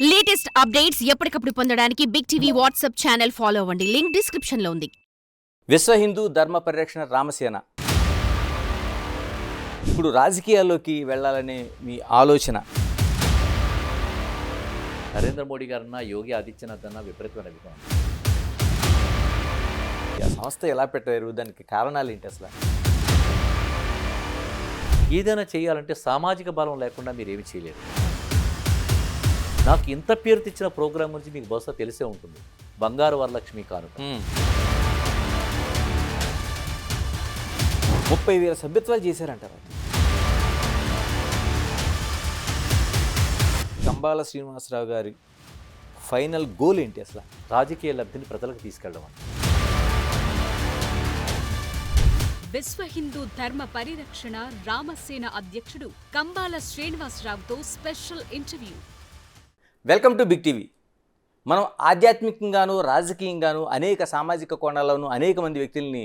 Latest updates ఎప్పటికప్పుడు పొందడానికి big TV WhatsApp channel follow అవ్వండి. లింక్ డిస్క్రిప్షన్ లో ఉంది. విశ్వ హిందూ ధర్మ పరిరక్షణ రామసేన ఇప్పుడు రాజకీయాల్లోకి వెళ్ళాలనే మీ ఆలోచన? నరేంద్ర మోడీ గారన్నా యోగి ఆదిత్యనాథ్ అన్న విపరీతమైన అభిమానం. ఆ సంస్థ ఎలా పెట్టారు, దానికి కారణాలు ఏంటి అసలు? ఏదైనా చేయాలంటే సామాజిక బలం లేకుండా మీరు ఏమి చేయలేరు. నాకు ఇంత పేరు తెచ్చిన ప్రోగ్రాం గురించి మీకు బహుశా తెలిసే ఉంటుంది, బంగారు వరలక్ష్మి కానుక. 30,000 సభ్యత్వాలు చేశారంటారు. కంబాల శ్రీనివాసరావు గారి ఫైనల్ గోల్ ఏంటి అసలు? రాజకీయ లబ్ధిని ప్రజలకు తీసుకెళ్ళడం. విశ్వ హిందూ ధర్మ పరిరక్షణ రామసేన అధ్యక్షుడు కంబాల శ్రీనివాసరావుతో special interview. Welcome to Big TV. మనం ఆధ్యాత్మికంగాను రాజకీయంగాను అనేక సామాజిక కోణాల్లోనూ అనేక మంది వ్యక్తుల్ని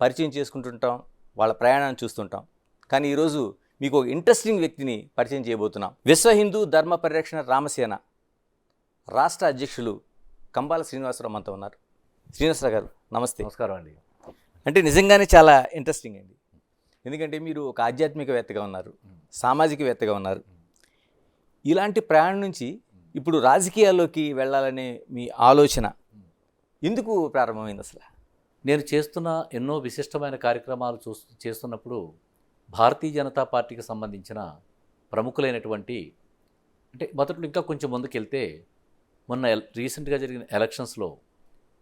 పరిచయం చేసుకుంటుంటాం, వాళ్ళ ప్రయాణాన్ని చూస్తుంటాం. కానీ ఈరోజు మీకు ఒక ఇంట్రెస్టింగ్ వ్యక్తిని పరిచయం చేయబోతున్నాం. విశ్వ హిందూ ధర్మ పరిరక్షణ రామసేన రాష్ట్ర అధ్యక్షులు కంబాల శ్రీనివాసరావు మనతో ఉన్నారు. శ్రీనివాసరావు గారు నమస్తే. నమస్కారం అండి. అంటే నిజంగానే చాలా ఇంట్రెస్టింగ్ అండి. ఎందుకంటే మీరు ఒక ఆధ్యాత్మికవేత్తగా ఉన్నారు, సామాజికవేత్తగా ఉన్నారు. ఇలాంటి ప్రయాణం నుంచి ఇప్పుడు రాజకీయాల్లోకి వెళ్ళాలనే మీ ఆలోచన ఎందుకు ప్రారంభమైంది అసలు? నేను చేస్తున్న ఎన్నో విశిష్టమైన కార్యక్రమాలు చేస్తున్నప్పుడు భారతీయ జనతా పార్టీకి సంబంధించిన ప్రముఖులైనటువంటి, అంటే మొదట్లో ఇంకా కొంచెం ముందుకెళ్తే మొన్న రీసెంట్గా జరిగిన ఎలక్షన్స్లో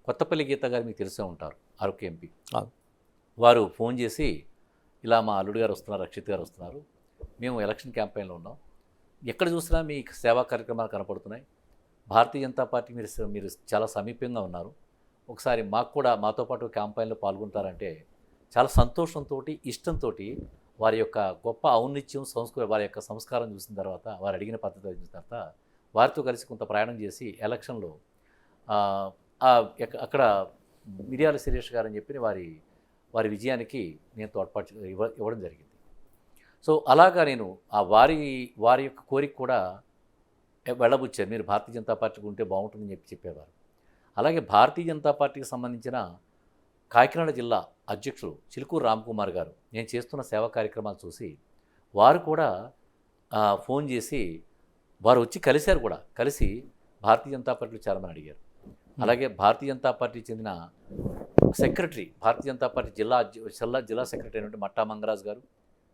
కొత్తపల్లి గీత గారు మీకు తెలిసే ఉంటారు, అరకు ఎంపీ. వారు ఫోన్ చేసి ఇలా మా అల్లుడు గారు వస్తున్నారు, రక్షిత్ గారు వస్తున్నారు, మేము ఎలక్షన్ క్యాంపెయిన్లో ఉన్నాం, ఎక్కడ చూసినా మీ సేవా కార్యక్రమాలు కనపడుతున్నాయి, భారతీయ జనతా పార్టీ మీరు చాలా సమీపంగా ఉన్నారు, ఒకసారి మాతో పాటు క్యాంపెయిన్లో పాల్గొంటారంటే చాలా సంతోషంతో ఇష్టంతో వారి యొక్క గొప్ప ఔన్నిత్యం సంస్కృతి, వారి యొక్క సంస్కారం చూసిన తర్వాత, వారు అడిగిన పద్ధతి చూసిన తర్వాత వారితో కలిసి కొంత ప్రయాణం చేసి ఎలక్షన్లో అక్కడ మిర్యాల శిరీష్ గారు అని చెప్పి వారి విజయానికి నేను తోడ్పాటు ఇవ్వడం జరిగింది. సో అలాగా నేను వారి యొక్క కోరిక కూడా వెళ్ళబుచ్చారు, మీరు భారతీయ జనతా పార్టీకి ఉంటే బాగుంటుందని చెప్పేవారు. అలాగే భారతీయ జనతా పార్టీకి సంబంధించిన కాకినాడ జిల్లా అధ్యక్షులు చిలుకూరు రామ్కుమార్ గారు నేను చేస్తున్న సేవా కార్యక్రమాలు చూసి వారు కూడా ఫోన్ చేసి వారు వచ్చి కలిశారు కూడా. కలిసి భారతీయ జనతా పార్టీలో చాలామంది అడిగారు. అలాగే భారతీయ జనతా పార్టీ చెందిన సెక్రటరీ, భారతీయ జనతా పార్టీ జిల్లా సెక్రటరీ అయినటువంటి మట్టా మంగరాజు గారు,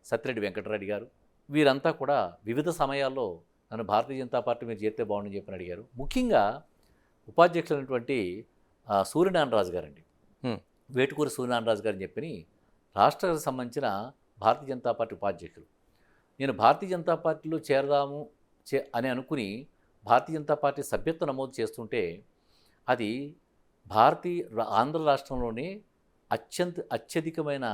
సత్యరెడ్డి వెంకటరెడ్డి గారు, వీరంతా కూడా వివిధ సమయాల్లో నన్ను భారతీయ జనతా పార్టీ మీరు చేస్తే బాగుండని చెప్పని అడిగారు. ముఖ్యంగా ఉపాధ్యక్షులైనటువంటి సూర్యనారాయణరాజు గారండి, వేటుకూరి సూర్యనారాయణరాజు గారు అని చెప్పి రాష్ట్రానికి సంబంధించిన భారతీయ జనతా పార్టీ ఉపాధ్యక్షులు. నేను భారతీయ జనతా పార్టీలో చేరదాము అని అనుకుని భారతీయ జనతా పార్టీ సభ్యత్వ నమోదు చేస్తుంటే అది ఆంధ్ర రాష్ట్రంలోనే అత్యధికమైన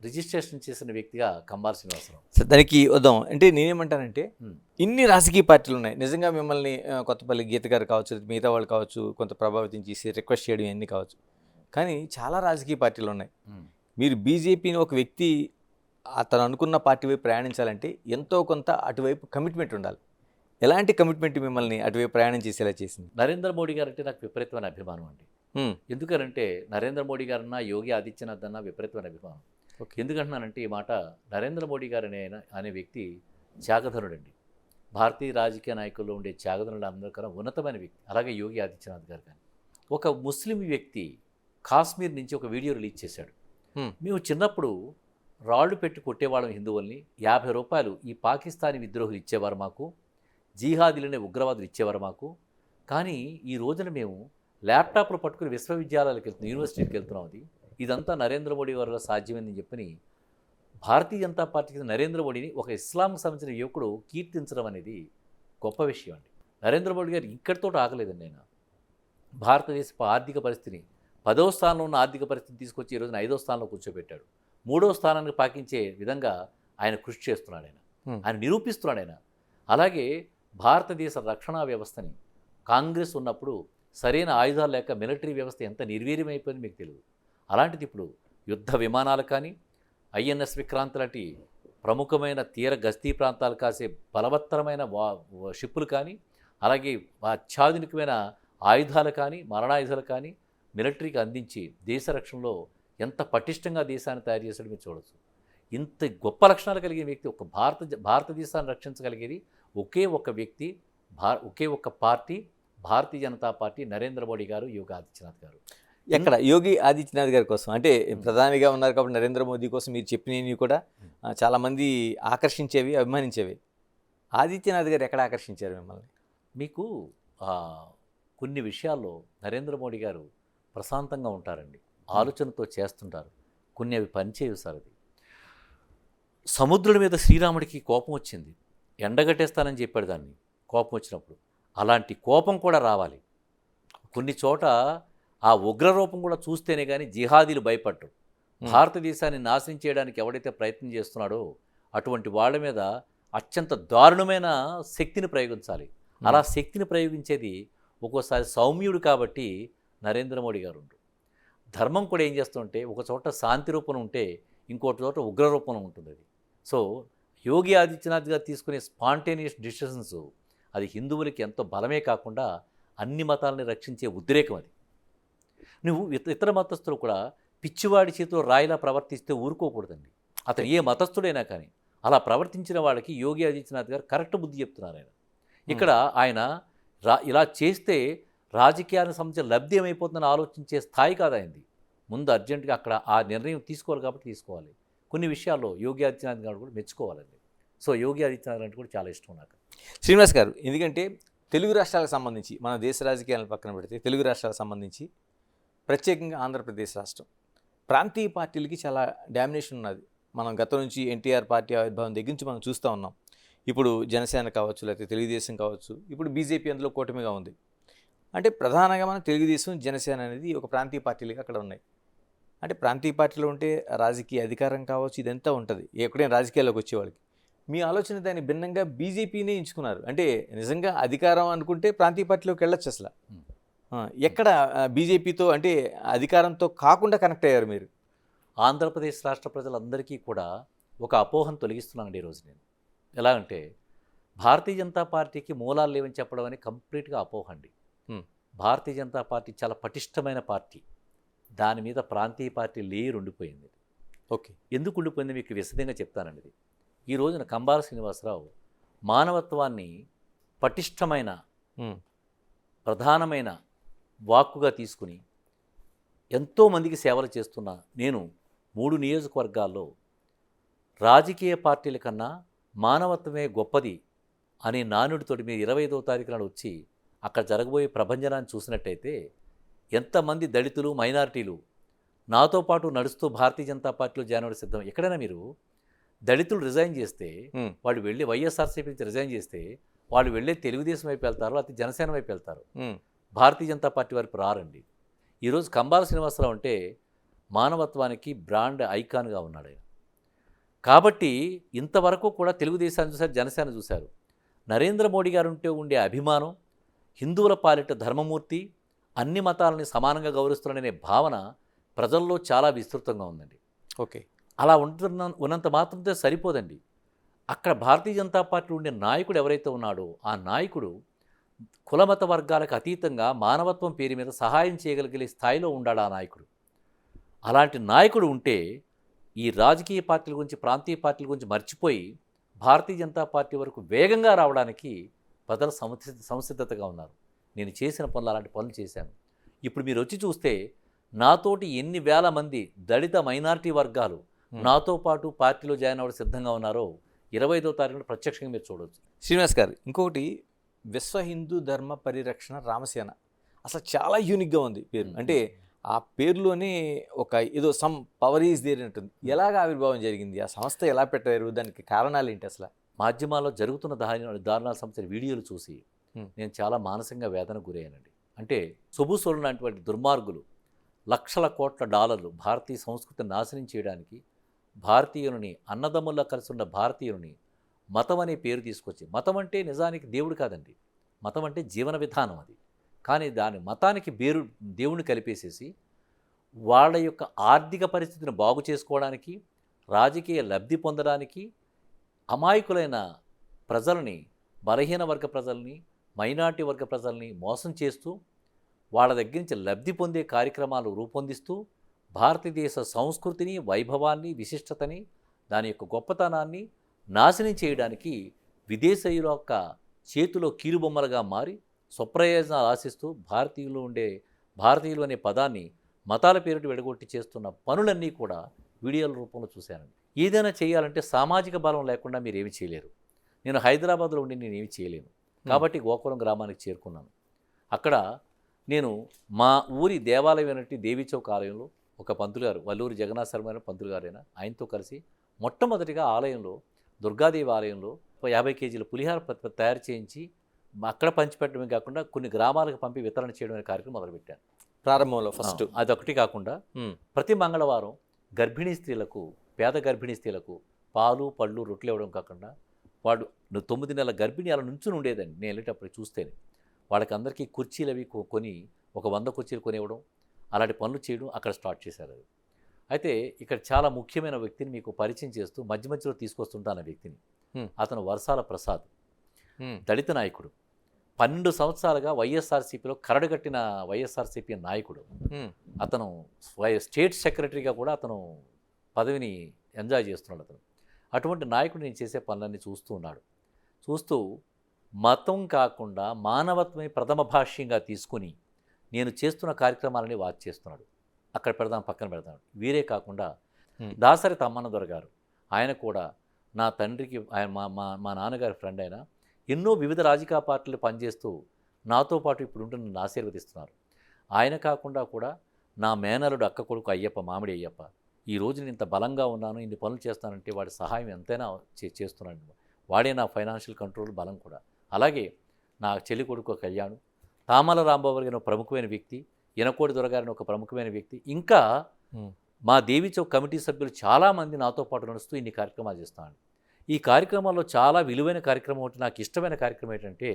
రిజిస్ట్రేషన్ చేసిన వ్యక్తిగా కంబాల శ్రీనివాసరావు. సార్ దానికి వద్దాం. అంటే నేనేమంటానంటే ఇన్ని రాజకీయ పార్టీలు ఉన్నాయి, నిజంగా మిమ్మల్ని కొత్తపల్లి గీత గారు కావచ్చు, మిగతా వాళ్ళు కావచ్చు, కొంత ప్రభావితం చేసి రిక్వెస్ట్ చేయడం ఇవన్నీ కావచ్చు, కానీ చాలా రాజకీయ పార్టీలు ఉన్నాయి. మీరు బీజేపీని ఒక వ్యక్తి అతను అనుకున్న పార్టీ వైపు ప్రయాణించాలంటే ఎంతో కొంత అటువైపు కమిట్మెంట్ ఉండాలి. ఎలాంటి కమిట్మెంట్ మిమ్మల్ని అటువైపు ప్రయాణం చేసేలా చేసింది? నరేంద్ర మోడీ గారు అంటే నాకు విపరీతమైన అభిమానం అండి. ఎందుకనంటే నరేంద్ర మోడీ గారన్నా యోగి ఆదిత్యనాథ్ అన్న విపరీతమైన అభిమానం. ఎందుకంటున్నానంటే ఈ మాట, నరేంద్ర మోడీ గారు అనే వ్యక్తి త్యాగధనుడండి. భారతీయ రాజకీయ నాయకుల్లో ఉండే త్యాగధనుడు అందరికన్నా ఉన్నతమైన వ్యక్తి. అలాగే యోగి ఆదిత్యనాథ్ గారు కానీ ఒక ముస్లిం వ్యక్తి కాశ్మీర్ నుంచి ఒక వీడియో రిలీజ్ చేశాడు. మేము చిన్నప్పుడు రాళ్ళు పెట్టి కొట్టేవాళ్ళం హిందువుల్ని, 50 రూపాయలు ఈ పాకిస్తానీ విద్రోహులు ఇచ్చేవారు మాకు, జిహాదీలనే ఉగ్రవాదులు ఇచ్చేవారు మాకు, కానీ ఈ రోజున మేము ల్యాప్టాప్లు పట్టుకుని విశ్వవిద్యాలయాలకు వెళ్తున్నాం, యూనివర్సిటీకి వెళ్తున్నాం. ఇదంతా నరేంద్ర మోడీ వల్ల సాధ్యమైందని చెప్పని భారతీయ జనతా పార్టీకి నరేంద్ర మోడీని ఒక ఇస్లాంకు సంబంధించిన యువకుడు కీర్తించడం అనేది గొప్ప విషయం అండి. నరేంద్ర మోడీ గారు ఇక్కడితో ఆగలేదండి. నేను భారతదేశ ఆర్థిక పరిస్థితిని 10వ స్థానంలో ఉన్న ఆర్థిక పరిస్థితిని తీసుకొచ్చి ఈ రోజున 5వ స్థానంలో కూర్చోబెట్టాడు. 3వ స్థానానికి పాకించే విధంగా ఆయన కృషి చేస్తున్నాడు, ఆయన నిరూపిస్తున్నాడు ఆయన. అలాగే భారతదేశ రక్షణ వ్యవస్థని కాంగ్రెస్ ఉన్నప్పుడు సరైన ఆయుధాలు లేక మిలిటరీ వ్యవస్థ ఎంత నిర్వీర్యమైపోయింది మీకు తెలియదు. అలాంటిది ఇప్పుడు యుద్ధ విమానాలు కానీ, ఐఎన్ఎస్ విక్రాంత్ లాంటి ప్రముఖమైన తీర గస్తీ ప్రాంతాలు కాసే బలవత్తరమైన షిప్పులు కానీ, అలాగే అత్యాధునికమైన ఆయుధాలు కానీ మరణాయుధాలు కానీ మిలిటరీకి అందించి దేశ రక్షణలో ఎంత పటిష్టంగా దేశాన్ని తయారు చేశాడో మీరు చూడవచ్చు. ఇంత గొప్ప లక్షణాలు కలిగిన వ్యక్తి, ఒక భారతదేశాన్ని రక్షించగలిగేది ఒకే ఒక వ్యక్తి, ఒకే ఒక్క పార్టీ, భారతీయ జనతా పార్టీ, నరేంద్ర మోడీ గారు, యోగి ఆదిత్యనాథ్ గారు. ఎక్కడ యోగి ఆదిత్యనాథ్ గారి కోసం అంటే ప్రధానిగా ఉన్నారు కాబట్టి నరేంద్ర మోదీ కోసం మీరు చెప్పినవి కూడా చాలామంది ఆకర్షించేవి, అభిమానించేవి. ఆదిత్యనాథ్ గారు ఎక్కడ ఆకర్షించారు మిమ్మల్ని? మీకు కొన్ని విషయాల్లో నరేంద్ర మోడీ గారు ప్రశాంతంగా ఉంటారండి, ఆలోచనతో చేస్తుంటారు. కొన్ని అవి పనిచేయవు సార్. అది సముద్రుడి మీద శ్రీరాముడికి కోపం వచ్చింది, ఎండగట్టేస్తానని చెప్పాడు దాన్ని కోపం వచ్చినప్పుడు. అలాంటి కోపం కూడా రావాలి. కొన్ని చోట ఆ ఉగ్రరూపం కూడా చూస్తేనే కానీ జిహాదీలు భయపడ్డు. భారతదేశాన్ని నాశనం చేయడానికి ఎవడైతే ప్రయత్నం చేస్తున్నాడో అటువంటి వాళ్ళ మీద అత్యంత దారుణమైన శక్తిని ప్రయోగించాలి. అలా శక్తిని ప్రయోగించేది ఒక్కోసారి సౌమ్యుడు కాబట్టి నరేంద్ర మోడీ గారు ఉండు. ధర్మం కూడా ఏం చేస్తుంటే ఒక చోట శాంతి రూపం ఉంటే ఇంకోటి చోట ఉగ్రరూపం ఉంటుంది. అది సో యోగి ఆదిత్యనాథ్ గారు తీసుకునే స్పాంటేనియస్ డిసిషన్స్ అది హిందువులకి ఎంతో బలమే కాకుండా అన్ని మతాలని రక్షించే ఉద్రేకం. అది నువ్వు ఇతర మతస్థులు కూడా పిచ్చివాడి చేతిలో రాయిలా ప్రవర్తిస్తే ఊరుకోకూడదండి. అతను ఏ మతస్థుడైనా కానీ అలా ప్రవర్తించిన వాళ్ళకి యోగి ఆదిత్యనాథ్ గారు కరెక్ట్ బుద్ధి చెప్తున్నారు. ఆయన ఇక్కడ ఆయన ఇలా చేస్తే రాజకీయానికి సంబంధించిన లబ్ధి ఏమైపోతుందని ఆలోచించే స్థాయి కాదు అయింది. ముందు అర్జెంటుగా అక్కడ ఆ నిర్ణయం తీసుకోవాలి కాబట్టి తీసుకోవాలి. కొన్ని విషయాల్లో యోగి ఆదిత్యనాథ్ గారు కూడా మెచ్చుకోవాలండి. సో యోగి ఆదిత్యనాథ్ అంటే కూడా చాలా ఇష్టం నాకు. శ్రీనివాస్ గారు, ఎందుకంటే తెలుగు రాష్ట్రాలకు సంబంధించి మన దేశ రాజకీయాలను పక్కన పెడితే తెలుగు రాష్ట్రాలకు సంబంధించి ప్రత్యేకంగా ఆంధ్రప్రదేశ్ రాష్ట్రం ప్రాంతీయ పార్టీలకి చాలా డామినేషన్ ఉన్నది. మనం గతం నుంచి ఎన్టీఆర్ పార్టీ ఆవిర్భావం దగ్గర నుంచి మనం చూస్తూ ఉన్నాం. ఇప్పుడు జనసేన కావచ్చు, లేకపోతే తెలుగుదేశం కావచ్చు, ఇప్పుడు బీజేపీ అందులో కూటమిగా ఉంది. అంటే ప్రధానంగా మనం తెలుగుదేశం, జనసేన అనేది ఒక ప్రాంతీయ పార్టీలుగా అక్కడ ఉన్నాయి. అంటే ప్రాంతీయ పార్టీలో ఉంటే రాజకీయ అధికారం కావచ్చు, ఇదంతా ఉంటుంది ఎక్కడైనా రాజకీయాల్లోకి వచ్చేవాళ్ళకి. మీ ఆలోచన దాన్ని భిన్నంగా బీజేపీనే ఎంచుకున్నారు. అంటే నిజంగా అధికారం అనుకుంటే ప్రాంతీయ పార్టీలోకి వెళ్ళొచ్చు. అసలు ఎక్కడ బీజేపీతో అంటే అధికారంతో కాకుండా కనెక్ట్ అయ్యారు మీరు? ఆంధ్రప్రదేశ్ రాష్ట్ర ప్రజలందరికీ కూడా ఒక అపోహను తొలగిస్తున్నానండి ఈరోజు నేను. ఎలా అంటే భారతీయ జనతా పార్టీకి మూలాలు లేవని చెప్పడం అని కంప్లీట్గా అపోహ అండి. భారతీయ జనతా పార్టీ చాలా పటిష్టమైన పార్టీ. దాని మీద ప్రాంతీయ పార్టీ లేరు ఉండిపోయింది. ఓకే, ఎందుకు ఉండిపోయింది మీకు విశదంగా చెప్తానండి. ఈ రోజున కంబాల శ్రీనివాసరావు మానవత్వాన్ని పటిష్టమైన ప్రధానమైన వాక్కుగా తీసుకుని ఎంతోమందికి సేవలు చేస్తున్న నేను 3 నియోజకవర్గాల్లో రాజకీయ పార్టీల కన్నా మానవత్వమే గొప్పది అనే నానుడితోటి మీరు 25వ తారీఖు నాడు వచ్చి అక్కడ జరగబోయే ప్రభంజనాన్ని చూసినట్టయితే ఎంతమంది దళితులు, మైనారిటీలు నాతో పాటు నడుస్తూ భారతీయ జనతా పార్టీలో జాయిన్ అవ్వడం సిద్ధం. ఎక్కడైనా మీరు దళితులు రిజైన్ చేస్తే వాళ్ళు వెళ్ళి వైఎస్ఆర్సీపీ నుంచి రిజైన్ చేస్తే వాళ్ళు వెళ్ళే తెలుగుదేశం వైపు వెళ్తారు, లేకపోతే జనసేన వైపు వెళ్తారు. భారతీయ జనతా పార్టీ వైపు రారండి. ఈరోజు కంబాల శ్రీనివాసరావు అంటే మానవత్వానికి బ్రాండ్ ఐకాన్గా ఉన్నాడు ఆయన. కాబట్టి ఇంతవరకు కూడా తెలుగుదేశాన్ని చూశారు, జనసేన చూశారు. నరేంద్ర మోడీ గారు ఉంటే ఉండే అభిమానం, హిందువుల పాలిట ధర్మమూర్తి, అన్ని మతాలని సమానంగా గౌరవిస్తున్నాడనే భావన ప్రజల్లో చాలా విస్తృతంగా ఉందండి. ఓకే, అలా ఉన్నంత మాత్రంతో సరిపోదండి. అక్కడ భారతీయ జనతా పార్టీ ఉండే నాయకుడు ఎవరైతే ఉన్నాడో ఆ నాయకుడు కులమత వర్గాలకు అతీతంగా మానవత్వం పేరు మీద సహాయం చేయగలిగే స్థాయిలో ఉండాడు ఆ నాయకుడు. అలాంటి నాయకుడు ఉంటే ఈ రాజకీయ పార్టీల గురించి, ప్రాంతీయ పార్టీల గురించి మర్చిపోయి భారతీయ జనతా పార్టీ వరకు వేగంగా రావడానికి ప్రజలు సంసిద్ధతగా ఉన్నారు. నేను చేసిన పనులు అలాంటి పనులు చేశాను. ఇప్పుడు మీరు వచ్చి చూస్తే నాతోటి ఎన్ని వేల మంది దళిత మైనారిటీ వర్గాలు నాతో పాటు పార్టీలో జాయిన్ అవ్వడం సిద్ధంగా ఉన్నారో 25వ తారీఖున ప్రత్యక్షంగా మీరు చూడవచ్చు. శ్రీనివాస్ గారు, ఇంకొకటి విశ్వ హిందూ ధర్మ పరిరక్షణ రామసేన అసలు చాలా యూనిక్గా ఉంది పేరు. అంటే ఆ పేరులోనే ఒక ఏదో సమ్ పవర్ ఈజ్ దేర్ ఉంటుంది. ఎలాగ ఆవిర్భావం జరిగింది? ఆ సంస్థ ఎలా పెట్టారు? దానికి కారణాలు ఏంటి? అసలు మాధ్యమాల్లో జరుగుతున్న దారుణాల సంబంధించిన వీడియోలు చూసి నేను చాలా మానసికంగా వేదనకు గురయ్యానండి. అంటే సొబుసోలు లాంటి దుర్మార్గులు లక్షల కోట్ల డాలర్లు భారతీయ సంస్కృతిని నాశనం చేయడానికి భారతీయులని, అన్నదమ్ముల్లో కలిసి ఉన్న భారతీయులని మతం అనే పేరు తీసుకొచ్చి, మతం అంటే నిజానికి దేవుడు కాదండి, మతం అంటే జీవన విధానం అది. కానీ దాని మతానికి దేవుడిని కలిపేసేసి వాళ్ళ యొక్క ఆర్థిక పరిస్థితిని బాగు చేసుకోవడానికి, రాజకీయ లబ్ధి పొందడానికి అమాయకులైన ప్రజల్ని, బలహీన వర్గ ప్రజల్ని మైనార్టీ వర్గ ప్రజల్ని మోసం చేస్తూ వాళ్ళ దగ్గర నుంచి లబ్ధి పొందే కార్యక్రమాలు రూపొందిస్తూ భారతదేశ సంస్కృతిని, వైభవాన్ని, విశిష్టతని, దాని యొక్క గొప్పతనాన్ని నాశనం చేయడానికి విదేశీయుల యొక్క చేతిలో కీలుబొమ్మలుగా మారి స్వప్రయోజనాలు ఆశిస్తూ భారతీయులు అనే పదాన్ని మతాల పేరిట విడగొట్టి చేస్తున్న పనులన్నీ కూడా వీడియోల రూపంలో చూశానండి. ఏదైనా చేయాలంటే సామాజిక బలం లేకుండా మీరు ఏమి చేయలేరు. నేను హైదరాబాద్లో ఉండి నేనేమి చేయలేను కాబట్టి గోకులం గ్రామానికి చేరుకున్నాను. అక్కడ నేను మా ఊరి దేవాలయం అయినట్టు దేవి చౌక్ ఆలయంలో ఒక పంతులు గారు, వల్లూరి జగన్నాథ్ శర్మ గారు పంతులు గారైనా, ఆయనతో కలిసి మొట్టమొదటిగా ఆలయంలో దుర్గాదేవి ఆలయంలో 50 కేజీల పులిహార తయారు చేయించి అక్కడ పంచిపెట్టడమే కాకుండా కొన్ని గ్రామాలకు పంపి వితరణ చేయడం అనే కార్యక్రమం మొదలుపెట్టాను ప్రారంభంలో ఫస్ట్. అదొకటి కాకుండా ప్రతి మంగళవారం గర్భిణీ స్త్రీలకు, పేద గర్భిణీ స్త్రీలకు పాలు, పళ్ళు, రొట్టెలు ఇవ్వడం కాకుండా వాడు 9 నెలల గర్భిణి అలా నుంచుని ఉండేదండి. నేను వెళ్ళేటప్పుడు చూస్తేనే వాళ్ళకి అందరికీ కుర్చీలు అవి కొని ఒక 100 కుర్చీలు కొనివ్వడం, అలాంటి పనులు చేయడం అక్కడ స్టార్ట్ చేశారు. అది అయితే ఇక్కడ చాలా ముఖ్యమైన వ్యక్తిని మీకు పరిచయం చేస్తూ మధ్య మధ్యలో తీసుకొస్తుంటాను ఆ వ్యక్తిని. అతను వర్సాల ప్రసాద్, దళిత నాయకుడు. 12 సంవత్సరాలుగా వైఎస్ఆర్సీపీలో కరడుగట్టిన వైఎస్ఆర్సీపీ నాయకుడు. అతను స్టేట్ సెక్రటరీగా కూడా అతను పదవిని ఎంజాయ్ చేస్తున్నాడు. అతను అటువంటి నాయకుడు నేను చేసే పనులన్నీ చూస్తూ ఉన్నాడు. చూస్తూ మతం కాకుండా మానవత్వమే ప్రథమ భాష్యంగా తీసుకుని నేను చేస్తున్న కార్యక్రమాలని వాచ్ చేస్తున్నాడు. అక్కడ పక్కన పెడతాను. వీరే కాకుండా దాసరి తమ్మన్న దొర గారు, ఆయన కూడా నా తండ్రికి, ఆయన మా నాన్నగారి ఫ్రెండ్ అయినా, ఎన్నో వివిధ రాజకీయ పార్టీలు పనిచేస్తూ నాతో పాటు ఇప్పుడు ఉంటూ నన్ను ఆశీర్వదిస్తున్నారు. ఆయన కాకుండా కూడా నా మేనలుడు అక్క కొడుకు అయ్యప్ప, మామిడి అయ్యప్ప, ఈ రోజు నేను ఇంత బలంగా ఉన్నాను, ఇన్ని పనులు చేస్తానంటే వాడి సహాయం ఎంతైనా చేస్తున్నాను. వాడే నా ఫైనాన్షియల్ కంట్రోల్ బలం కూడా. అలాగే నా చెల్లి కొడుకు కళ్యాణ్, తామల రాంబాబు గారిని ఒక ప్రముఖమైన వ్యక్తి, ఇనకోడి దొరగారిని ఒక ప్రముఖమైన వ్యక్తి, ఇంకా మా దేవి చౌక్ కమిటీ సభ్యులు చాలామంది నాతో పాటు నడుస్తూ ఇన్ని కార్యక్రమాలు చేస్తాను. ఈ కార్యక్రమాల్లో చాలా విలువైన కార్యక్రమం ఒకటి, నాకు ఇష్టమైన కార్యక్రమం ఏంటంటే,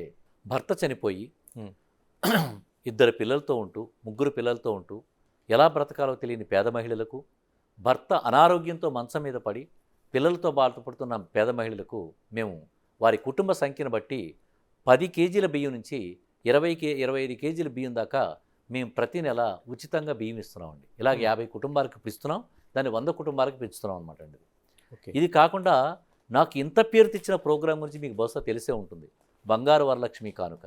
భర్త చనిపోయి 2 పిల్లలతో ఉంటూ, 3 పిల్లలతో ఉంటూ ఎలా బ్రతకాలో తెలియని పేద మహిళలకు, భర్త అనారోగ్యంతో మంచం మీద పడి పిల్లలతో బాధపడుతున్న పేద మహిళలకు మేము వారి కుటుంబ సంఖ్యను బట్టి 10 కేజీల బియ్యం నుంచి 25 కేజీల బియ్యం దాకా మేము ప్రతి నెల ఉచితంగా బియ్యం ఇస్తున్నామండి. ఇలాగ 50 కుటుంబాలకు ఇస్తున్నాం, దాన్ని 100 కుటుంబాలకు పెంచుతున్నాం అనమాట అండి. ఇది కాకుండా నాకు ఇంత పేరు తెచ్చిన ప్రోగ్రాం గురించి మీకు బహుశా తెలిసే ఉంటుంది, బంగారు వరలక్ష్మి కానుక.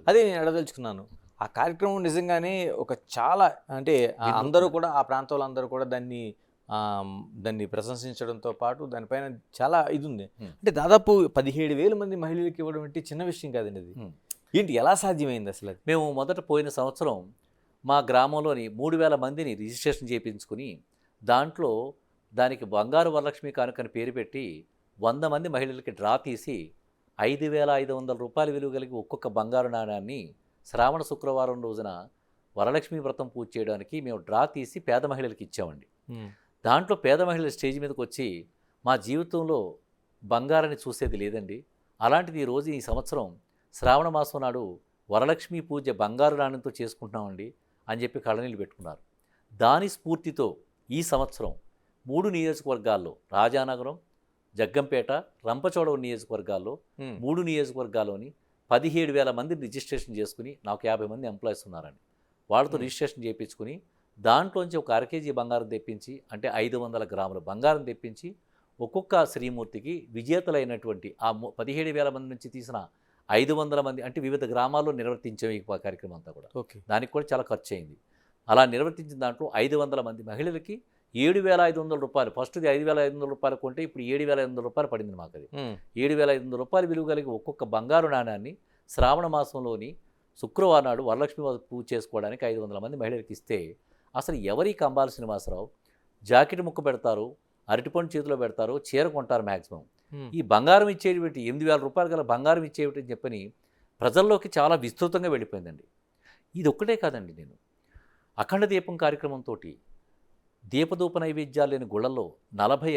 అదే నేను అడదలుచుకున్నాను. ఆ కార్యక్రమం నిజంగానే ఒక చాలా, అంటే అందరూ కూడా, ఆ ప్రాంతంలో అందరూ కూడా దాన్ని ప్రశంసించడంతో పాటు దానిపైన చాలా ఇది ఉంది. అంటే దాదాపు 17,000 మంది మహిళలకు ఇవ్వడం అంటే చిన్న విషయం కాదండి. అది ఏంటి, ఎలా సాధ్యమైంది అసలు? మేము మొదట పోయిన సంవత్సరం మా గ్రామంలోని 3,000 మందిని రిజిస్ట్రేషన్ చేయించుకుని దానికి బంగారు వరలక్ష్మి కానుకని పేరు పెట్టి 100 మంది మహిళలకి డ్రా తీసి 5,500 రూపాయలు విలువ కలిగి ఒక్కొక్క బంగారు నాణ్యాన్ని శ్రావణ శుక్రవారం రోజున వరలక్ష్మి వ్రతం పూజ చేయడానికి మేము డ్రా తీసి పేద మహిళలకు ఇచ్చామండి. దాంట్లో పేద మహిళల స్టేజ్ మీదకి వచ్చి, మా జీవితంలో బంగారాన్ని చూసేది లేదండి, అలాంటిది ఈరోజు ఈ సంవత్సరం శ్రావణ మాసం నాడు వరలక్ష్మి పూజ బంగారు నాణ్యంతో చేసుకుంటున్నామండి అని చెప్పి కళ్ళనీళ్ళు పెట్టుకున్నారు. దాని స్ఫూర్తితో ఈ సంవత్సరం 3 నియోజకవర్గాల్లో, రాజానగరం, జగ్గంపేట, రంపచోడవరం నియోజకవర్గాల్లో 3 నియోజకవర్గాల్లోని 17,000 మందిని రిజిస్ట్రేషన్ చేసుకుని, నాకు 50 మంది ఎంప్లాయీస్ ఉన్నారండి, వాళ్ళతో రిజిస్ట్రేషన్ చేయించుకుని దాంట్లోంచి ఒక 1/2 కేజీ బంగారం తెప్పించి, అంటే 500 గ్రాముల బంగారం తెప్పించి ఒక్కొక్క శ్రీమూర్తికి విజేతలైనటువంటి ఆ 17,000 మంది నుంచి తీసిన 500 మంది, అంటే వివిధ గ్రామాల్లో నిర్వర్తించాం ఈ కార్యక్రమం అంతా కూడా. దానికి కూడా చాలా ఖర్చు అయింది. అలా నిర్వర్తించిన దాంట్లో 500 మంది మహిళలకి 7,500 రూపాయలు, ఫస్ట్ది 5,500 రూపాయలు కొంటే ఇప్పుడు 7,500 రూపాయలు పడింది మాకు. అది 7,500 రూపాయలు విలువ కలిగి ఒక్కొక్క బంగారు నాణ్యాన్ని శ్రావణ మాసంలోని శుక్రవారం నాడు వరలక్ష్మి పూజ చేసుకోవడానికి 500 మంది మహిళలకు ఇస్తే, అసలు ఎవరి కంబాల శ్రీనివాసరావు జాకెట్ ముక్క పెడతారు, అరటిపండు చేతిలో పెడతారు, చీర కొంటారు మ్యాక్సిమం. ఈ బంగారం ఇచ్చేటువంటి 8,000 రూపాయలు గల బంగారం ఇచ్చేవి అని చెప్పని ప్రజల్లోకి చాలా విస్తృతంగా వెళ్ళిపోయిందండి. ఇది ఒక్కటే కాదండి, నేను అఖండ దీపం కార్యక్రమంతో దీపధూప నైవేద్యాలు లేని గుళ్ళల్లో 40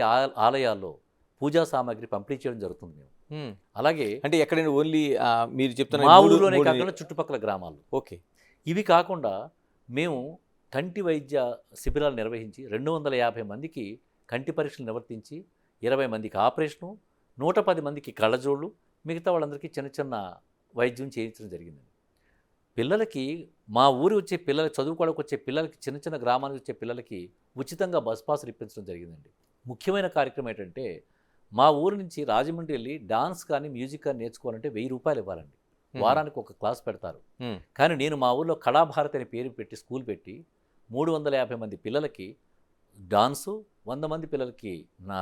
ఆలయాల్లో పూజా సామాగ్రి పంపిణీ చేయడం జరుగుతుంది. మేము అలాగే, అంటే ఎక్కడైనా ఓన్లీ మీరు చెప్తున్న మా ఊళ్ళోనే కాకుండా చుట్టుపక్కల గ్రామాల్లో. ఓకే. ఇవి కాకుండా మేము కంటి వైద్య శిబిరాలు నిర్వహించి 250 మందికి కంటి పరీక్షలు నిర్వర్తించి 20 మందికి ఆపరేషను, 110 మందికి కళ్ళజోళ్ళు, మిగతా వాళ్ళందరికీ చిన్న చిన్న వైద్యం చేయించడం జరిగిందండి. పిల్లలకి మా ఊరు వచ్చే పిల్లలకి చదువుకోవడానికి వచ్చే పిల్లలకి చిన్న చిన్న గ్రామానికి వచ్చే పిల్లలకి ఉచితంగా బస్ పాసులు ఇప్పించడం జరిగిందండి. ముఖ్యమైన కార్యక్రమం ఏంటంటే మా ఊరు నుంచి రాజమండ్రి వెళ్ళి డాన్స్ కానీ మ్యూజిక్ కానీ నేర్చుకోవాలంటే 1000 రూపాయలు ఇవ్వాలండి. వారానికి ఒక క్లాస్ పెడతారు. కానీ నేను మా ఊళ్ళో కళాభారతి అనే పేరు పెట్టి స్కూల్ పెట్టి 350 మంది పిల్లలకి డాన్సు, 100 మంది పిల్లలకి నా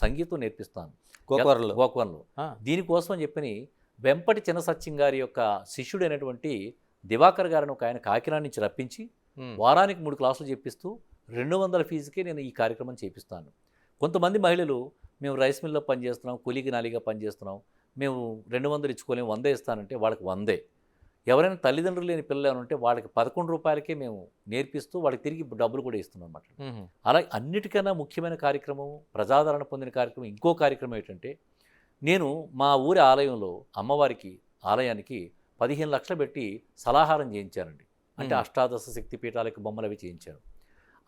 సంగీతం నేర్పిస్తాను గోకవరంలో. దీనికోసం అని చెప్పని వెంపటి చిన్న సత్యం గారి యొక్క శిష్యుడైనటువంటి దివాకర్ గారిని ఒక ఆయన కాకినాడ నుంచి రప్పించి వారానికి 3 క్లాసులు చెప్పిస్తూ 200 ఫీజుకే నేను ఈ కార్యక్రమం చేపిస్తాను. కొంతమంది మహిళలు మేము రైస్ మిల్లో పనిచేస్తున్నాం, కూలీకి నాలిగా పనిచేస్తున్నాం, మేము 200 ఇచ్చుకోలేము, 100 ఇస్తానంటే వాళ్ళకి 100. ఎవరైనా తల్లిదండ్రులు లేని పిల్లలు ఏమైనా ఉంటే వాళ్ళకి 11 రూపాయలకే మేము నేర్పిస్తూ వాళ్ళకి తిరిగి డబ్బులు కూడా ఇస్తున్నాం అన్నమాట. అలాగే అన్నిటికన్నా ముఖ్యమైన కార్యక్రమం, ప్రజాదరణ పొందిన కార్యక్రమం ఇంకో కార్యక్రమం ఏంటంటే నేను మా ఊరి ఆలయంలో అమ్మవారికి ఆలయానికి 15 లక్షలు పెట్టి సలహారం చేయించానండి. అంటే అష్టాదశ శక్తి పీఠాలకి బొమ్మలు అవి చేయించాను.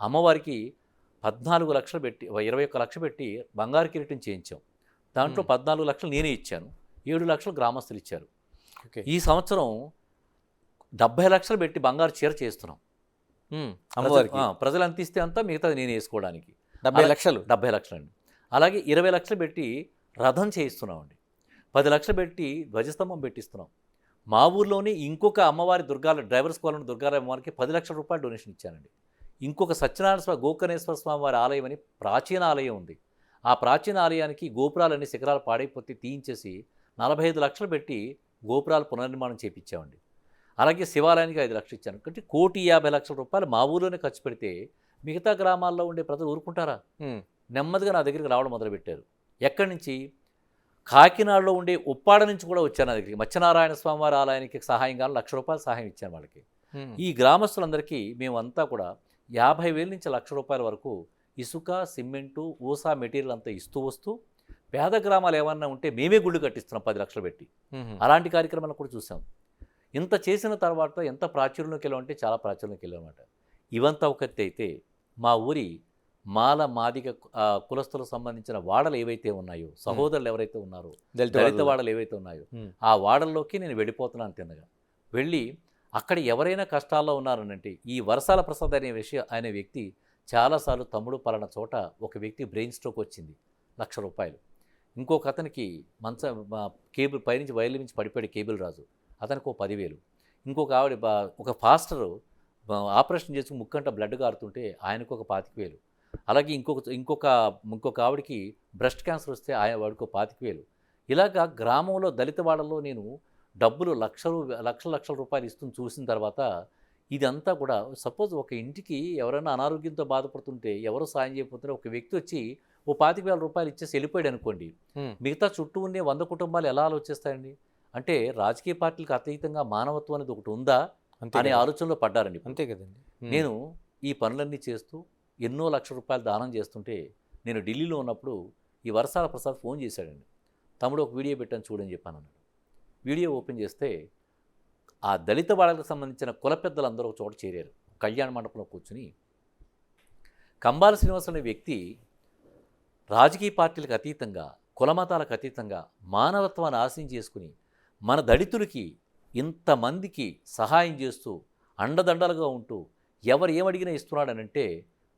అమ్మవారికి 14 లక్షలు పెట్టి 21 లక్షలు పెట్టి బంగారు కిరీటం చేయించాం. దాంట్లో 14 లక్షలు నేనే ఇచ్చాను, 7 లక్షలు గ్రామస్తులు ఇచ్చారు. ఈ సంవత్సరం 70 లక్షలు పెట్టి బంగారు చీర చేస్తున్నాం అమ్మవారికి. ప్రజలు అంత ఇస్తే అంతా మిగతాది నేను వేసుకోవడానికి 70 లక్షలు అండి. అలాగే 20 లక్షలు పెట్టి రథం చేయిస్తున్నామండి. 10 లక్షలు పెట్టి ధ్వజస్తంభం పెట్టిస్తున్నాం. మా ఊర్లోనే ఇంకొక అమ్మవారి డ్రైవర్స్ కాలనీ దుర్గారావు అమ్మవారికి 10 లక్షల రూపాయలు డొనేషన్ ఇచ్చానండి. ఇంకొక సత్యనారాయణ స్వామి గోకర్ణేశ్వర స్వామి వారి ఆలయం అని ప్రాచీన ఆలయం ఉంది. ఆ ప్రాచీన ఆలయానికి గోపురాలన్నీ శిఖరాలు పాడైపోతే తీయించేసి 45 లక్షలు పెట్టి గోపురాలు పునర్నిర్మాణం చేయించామండి. అలాగే శివాలయానికి 5 లక్షలు ఇచ్చాను. అంటే 1,50,00,000 రూపాయలు మా ఊరిలోనే ఖర్చు పెడితే మిగతా గ్రామాల్లో ఉండే ప్రజలు ఊరుకుంటారా? నెమ్మదిగా నా దగ్గరికి రావడం మొదలుపెట్టారు. ఎక్కడి నుంచి? కాకినాడలో ఉండే ఉప్పాడ నుంచి కూడా వచ్చాను నా దగ్గరికి. మత్స్యనారాయణ స్వామి వారి ఆలయానికి సహాయంగా 1,00,000 రూపాయలు సహాయం ఇచ్చాను వాళ్ళకి. ఈ గ్రామస్తులందరికీ మేమంతా కూడా 50,000 నుంచి 1,00,000 రూపాయల వరకు ఇసుక, సిమెంటు, ఊసా మెటీరియల్ అంతా ఇస్తూ వస్తూ పేద గ్రామాలు ఏమన్నా ఉంటే మేమే గుళ్ళు కట్టిస్తున్నాం 10 లక్షలు పెట్టి. అలాంటి కార్యక్రమాలు కూడా చూసాం. ఇంత చేసిన తర్వాత ఎంత ప్రాచుర్యంలోకి వెళ్ళామంటే చాలా ప్రాచుర్యంలోకి వెళ్ళామన్నమాట. ఇవంతా ఒకటి అయితే మా ఊరి మాల మాదిగ కులస్తులకు సంబంధించిన వాడలు ఏవైతే ఉన్నాయో, సహోదరులు ఎవరైతే ఉన్నారో, దళిత వాడలు ఏవైతే ఉన్నాయో ఆ వాడల్లోకి నేను వెళ్ళిపోతున్నాను. తిన్నగా వెళ్ళి అక్కడ ఎవరైనా కష్టాల్లో ఉన్నారనంటే ఈ వరసాల ప్రసాద్ అనే వ్యక్తి చాలాసార్లు తమ్ముడు పలానా చోట ఒక వ్యక్తి బ్రెయిన్ స్ట్రోక్ వచ్చింది, 1,00,000 రూపాయలు. ఇంకొక అతనికి కేబుల్ పైనుంచి వైర్ల నుంచి పడిపోయాడు కేబుల్ రాజు, అతనికి 10,000. ఇంకొక ఆవిడ ఒక ఫాస్టరు ఆపరేషన్ చేసి ముక్కంట బ్లడ్ కారుతుంటే ఆయనకు 25,000. అలాగే ఇంకొక ఆవిడకి బ్రెస్ట్ క్యాన్సర్ వస్తే వాడికి 25,000. ఇలాగా గ్రామంలో దళిత వాడల్లో నేను డబ్బులు లక్షల రూపాయలు ఇస్తూ చూసిన తర్వాత ఇదంతా కూడా సపోజ్ ఒక ఇంటికి ఎవరైనా అనారోగ్యంతో బాధపడుతుంటే ఎవరు సాయం చేయకపోతుంటే ఒక వ్యక్తి వచ్చి 25,000 రూపాయలు ఇచ్చేసి వెళ్ళిపోయాడు అనుకోండి, మిగతా చుట్టూ ఉండే 100 కుటుంబాలు ఎలా ఆలోచిస్తాయండి? అంటే రాజకీయ పార్టీలకు అతీతంగా మానవత్వం అనేది ఒకటి ఉందా అనే ఆలోచనలో పడ్డారండి. అంతే కదండి. నేను ఈ పనులన్నీ చేస్తూ ఎన్నో లక్షల రూపాయలు దానం చేస్తుంటే నేను ఢిల్లీలో ఉన్నప్పుడు ఈ వరసాల ప్రసాద్ ఫోన్ చేశాడండి. తమ్ముడు ఒక వీడియో పెట్టాను చూడని చెప్పాను అన్నాడు. వీడియో ఓపెన్ చేస్తే ఆ దళిత వాడలకు సంబంధించిన కుల పెద్దలందరూ ఒక చోట చేరారు. కళ్యాణ మండపంలో కూర్చుని కంబాల శ్రీనివాస్ అనే వ్యక్తి రాజకీయ పార్టీలకు అతీతంగా, కులమతాలకు అతీతంగా మానవత్వాన్ని ఆశయం చేసుకుని మన దళితులకి ఇంతమందికి సహాయం చేస్తూ అండదండలుగా ఉంటూ ఎవరు ఏమడిగినా ఇస్తున్నాడనంటే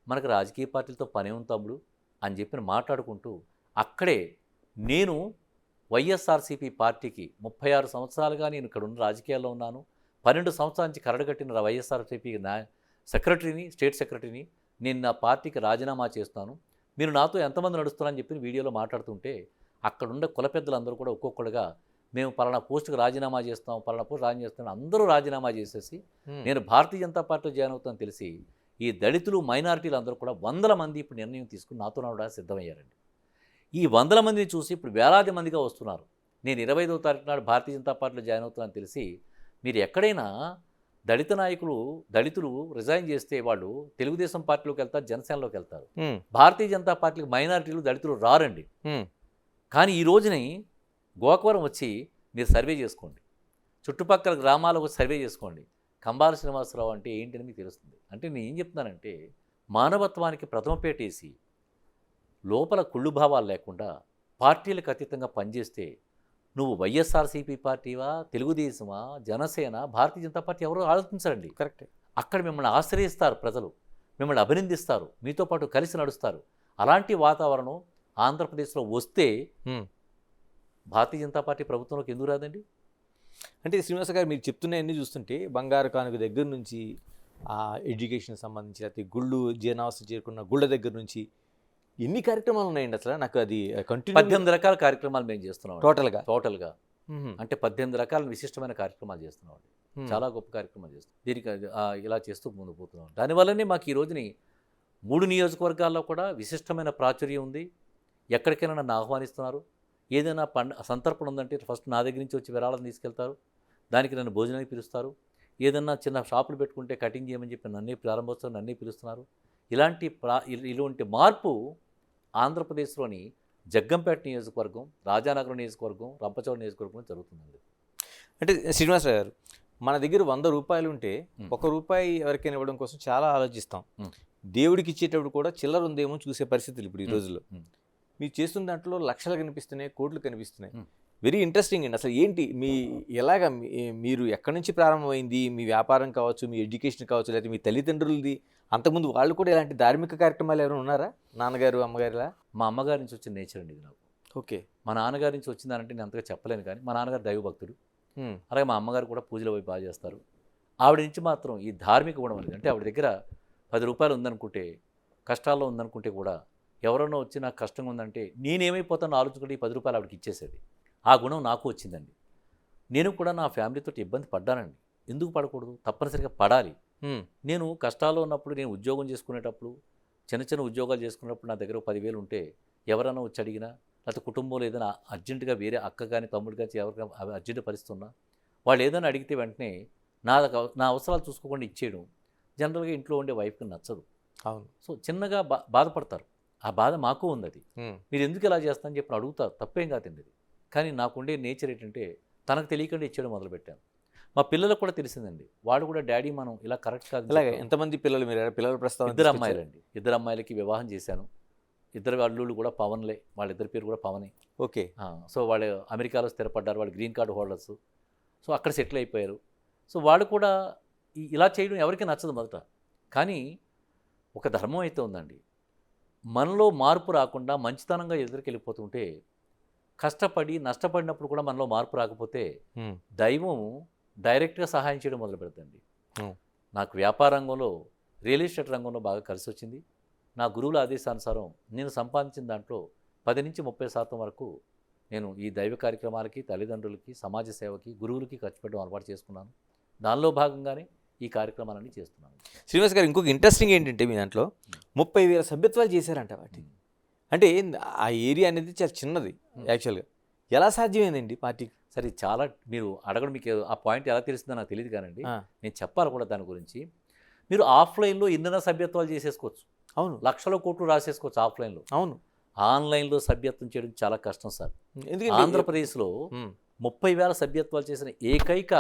మనకు రాజకీయ పార్టీలతో పనే ఉంది తమ్ముడు అని చెప్పి మాట్లాడుకుంటూ అక్కడే నేను వైఎస్ఆర్సీపీ పార్టీకి 36 సంవత్సరాలుగా నేను ఇక్కడ ఉన్న రాజకీయాల్లో ఉన్నాను. 12 సంవత్సరాల నుంచి కరడుగట్టిన వైఎస్ఆర్సీపీ సెక్రటరీని, స్టేట్ సెక్రటరీని, నేను నా పార్టీకి రాజీనామా చేస్తాను, మీరు నాతో ఎంతమంది నడుస్తున్నారని చెప్పి వీడియోలో మాట్లాడుతుంటే అక్కడున్న కుల పెద్దలందరూ కూడా ఒక్కొక్కడుగా మేము పలానా పోస్టుకు రాజీనామా చేస్తాం, పలానా పోస్ట్ రాజీనామా చేస్తాం, అందరూ రాజీనామా చేసేసి నేను భారతీయ జనతా పార్టీలో జాయిన్ అవుతానని తెలిసి ఈ దళితులు, మైనారిటీలు అందరూ కూడా 100 మంది ఇప్పుడు నిర్ణయం తీసుకుని నాతో నడవడానికి సిద్ధమయ్యారండి. ఈ 100 మందిని చూసి ఇప్పుడు వేలాది మందిగా వస్తున్నారు. నేను 25వ తారీఖు నాడు భారతీయ జనతా పార్టీలో జాయిన్ అవుతానని తెలిసి మీరు ఎక్కడైనా దళితులు రిజైన్ చేస్తే వాళ్ళు తెలుగుదేశం పార్టీలోకి వెళ్తారు, జనసేనలోకి వెళ్తారు. భారతీయ జనతా పార్టీకి మైనారిటీలు, దళితులు రారండి. కానీ ఈ రోజుని గోకవరం వచ్చి మీరు సర్వే చేసుకోండి, చుట్టుపక్కల గ్రామాలకు సర్వే చేసుకోండి, కంబాల శ్రీనివాసరావు అంటే ఏంటని మీకు తెలుస్తుంది. అంటే నేను ఏం చెప్తున్నానంటే మానవత్వానికి ప్రథమ పేటేసి లోపల కుళ్ళు భావాలు లేకుండా పార్టీలకు అతీతంగా పనిచేస్తే నువ్వు వైఎస్ఆర్సీపీ పార్టీవా, తెలుగుదేశమా, జనసేన, భారతీయ జనతా పార్టీ ఎవరో ఆలోచించరండి. కరెక్ట్. అక్కడ మిమ్మల్ని ఆశ్రయిస్తారు ప్రజలు, మిమ్మల్ని అభినందిస్తారు, మీతో పాటు కలిసి నడుస్తారు. అలాంటి వాతావరణం ఆంధ్రప్రదేశ్లో వస్తే భారతీయ జనతా పార్టీ ప్రభుత్వంలోకి ఎందుకు రాదండి? అంటే శ్రీనివాస గారు మీరు చెప్తున్నాయన్నీ చూస్తుంటే బంగారు కానుక దగ్గర నుంచి ఎడ్యుకేషన్ సంబంధించి లేకపోతే గుళ్ళు జీర్ణావస్థ చేరుకున్న గుళ్ళ దగ్గర నుంచి ఎన్ని కార్యక్రమాలు ఉన్నాయండి అసలు? నాకు అది కంటిన్యూ 18 రకాల కార్యక్రమాలు మేము చేస్తున్నాం టోటల్గా. అంటే 18 రకాల విశిష్టమైన కార్యక్రమాలు చేస్తున్నాం. చాలా గొప్ప కార్యక్రమాలు చేస్తున్నాం. దీనికి ఇలా చేస్తూ ముందుకు పోతున్నాం. దానివల్లనే మాకు ఈ రోజుని 3 నియోజకవర్గాల్లో కూడా విశిష్టమైన ప్రాచుర్యం ఉంది. ఎక్కడికైనా నన్ను ఆహ్వానిస్తున్నారు. ఏదైనా సంతర్పణ ఉందంటే ఫస్ట్ నా దగ్గర నుంచి వచ్చి విరాళం తీసుకెళ్తారు. దానికి నన్ను భోజనానికి పిలుస్తారు. ఏదన్నా చిన్న షాపులు పెట్టుకుంటే కటింగ్ చేయమని చెప్పి నన్నే ప్రారంభోత్సవం నన్నే పిలుస్తున్నారు. ఇలాంటి మార్పు ఆంధ్రప్రదేశ్లోని జగ్గంపేట నియోజకవర్గం, రాజానగరం నియోజకవర్గం, రంపచోడవరం నియోజకవర్గం జరుగుతుందండి. అంటే శ్రీనివాసరావు గారు, మన దగ్గర 100 రూపాయలు ఉంటే ₹1 ఎవరికైనా ఇవ్వడం కోసం చాలా ఆలోచిస్తాం. దేవుడికి ఇచ్చేటప్పుడు కూడా చిల్లర ఉందేమో చూసే పరిస్థితులు ఇప్పుడు ఈ రోజుల్లో. మీరు చేస్తున్న దాంట్లో లక్షలు కనిపిస్తున్నాయి, కోట్లు కనిపిస్తున్నాయి. వెరీ ఇంట్రెస్టింగ్ అండి. అసలు ఏంటి మీరు ఎక్కడి నుంచి ప్రారంభమైంది? మీ వ్యాపారం కావచ్చు, మీ ఎడ్యుకేషన్ కావచ్చు, లేకపోతే మీ తల్లిదండ్రులది అంతకుముందు వాళ్ళు కూడా ఇలాంటి ధార్మిక కార్యక్రమాలు ఎవరైనా ఉన్నారా? నాన్నగారు, అమ్మగారిలా? మా అమ్మగారి నుంచి వచ్చిన నేచర్ అండి ఇది నాకు. ఓకే. మా నాన్నగారి నుంచి వచ్చిందానంటే నేను అంతగా చెప్పలేను, కానీ మా నాన్నగారు దైవభక్తుడు. అలాగే మా అమ్మగారు కూడా పూజలు పోయి బాగా చేస్తారు. ఆవిడ నుంచి మాత్రం ఈ ధార్మిక గుణం అనేది, అంటే ఆవిడ దగ్గర ₹10 ఉందనుకుంటే, కష్టాల్లో ఉందనుకుంటే కూడా ఎవరన్నా వచ్చి నాకు కష్టంగా ఉందంటే నేనేమైపోతానో ఆలోచించుకుంటే ఈ ₹10 ఆవిడకి ఇచ్చేసేది. ఆ గుణం నాకు వచ్చిందండి. నేను కూడా నా ఫ్యామిలీతో ఇబ్బంది పడ్డానండి. ఎందుకు పడకూడదు? తప్పనిసరిగా పడాలి. నేను కష్టాల్లో ఉన్నప్పుడు, నేను ఉద్యోగం చేసుకునేటప్పుడు, చిన్న ఉద్యోగాలు చేసుకునేటప్పుడు నా దగ్గర 10,000 ఉంటే ఎవరైనా వచ్చి అడిగినా, లేకపోతే కుటుంబంలో ఏదైనా అర్జెంటుగా వేరే అక్క కానీ తమ్ముడు కానీ ఎవరికైనా అర్జెంటు పరిస్థితి ఉన్నా వాళ్ళు ఏదైనా అడిగితే వెంటనే నా అవసరాలు చూసుకోకుండా ఇచ్చేయడం జనరల్గా ఇంట్లో ఉండే వైఫ్కి నచ్చదు. అవును. సో చిన్నగా బాధపడతారు. ఆ బాధ మాకు ఉంది. అది మీరు ఎందుకు ఇలా చేస్తానని చెప్పి అడుగుతారు, తప్పేం కాదండి అది. కానీ నాకుండే నేచర్ ఏంటంటే తనకు తెలియకుండా ఇచ్చేయడం మొదలుపెట్టాను. మా పిల్లలకు కూడా తెలిసిందండి. వాళ్ళు కూడా డాడీ మనం ఇలా కరెక్ట్ కాదు. అలాగే ఎంతమంది పిల్లలు? మీరు పిల్లల ప్రస్తావన? 2 అమ్మాయిలండి. 2 అమ్మాయిలకి వివాహం చేశాను. 2 అల్లుళ్ళు కూడా పవన్లే. వాళ్ళిద్దరి పేరు కూడా పవనే. ఓకే. సో వాళ్ళు అమెరికాలో స్థిరపడ్డారు. వాళ్ళు గ్రీన్ కార్డు హోల్డర్స్. సో అక్కడ సెటిల్ అయిపోయారు. సో వాళ్ళు కూడా ఇలా చేయడం ఎవరికి నచ్చదు మొదట. కానీ ఒక ధర్మం అయితే ఉందండి. మనలో మార్పు రాకుండా మంచితనంగా ఎదురుకెళ్ళిపోతుంటే, కష్టపడి నష్టపడినప్పుడు కూడా మనలో మార్పు రాకపోతే దైవం డైరెక్ట్గా సహాయం చేయడం మొదలు పెడుతుంది. నాకు వ్యాపార రంగంలో, రియల్ ఎస్టేట్ రంగంలో బాగా కలిసి వచ్చింది. నా గురువుల ఆదేశానుసారం నేను సంపాదించిన దాంట్లో 10 నుంచి 30% వరకు నేను ఈ దైవ కార్యక్రమాలకి, తల్లిదండ్రులకి, సమాజ సేవకి, గురువులకి ఖర్చు పెట్టడం అలవాటు చేసుకున్నాను. దానిలో భాగంగానే ఈ కార్యక్రమాలన్నీ చేస్తున్నాను. శ్రీనివాస్ గారు, ఇంకొక ఇంట్రెస్టింగ్ ఏంటంటే మీ దాంట్లో 30,000 సభ్యత్వాలు చేశారంట వాటి. అంటే ఆ ఏరియా అనేది చాలా చిన్నది యాక్చువల్గా. ఎలా సాధ్యమైందండి పార్టీకి? సరే, చాలా మీరు అడగడం, మీకు ఆ పాయింట్ ఎలా తెలుస్తుందో నాకు తెలియదు కానండి, నేను చెప్పాలి కూడా దాని గురించి. మీరు ఆఫ్లైన్లో ఎన్నైనా సభ్యత్వాలు చేసేసుకోవచ్చు. అవును. లక్షల కోట్లు రాసేసుకోవచ్చు ఆఫ్లైన్లో. అవును. ఆన్లైన్లో సభ్యత్వం చేయడం చాలా కష్టం సార్. ఎందుకంటే ఆంధ్రప్రదేశ్లో 30,000 సభ్యత్వాలు చేసిన ఏకైక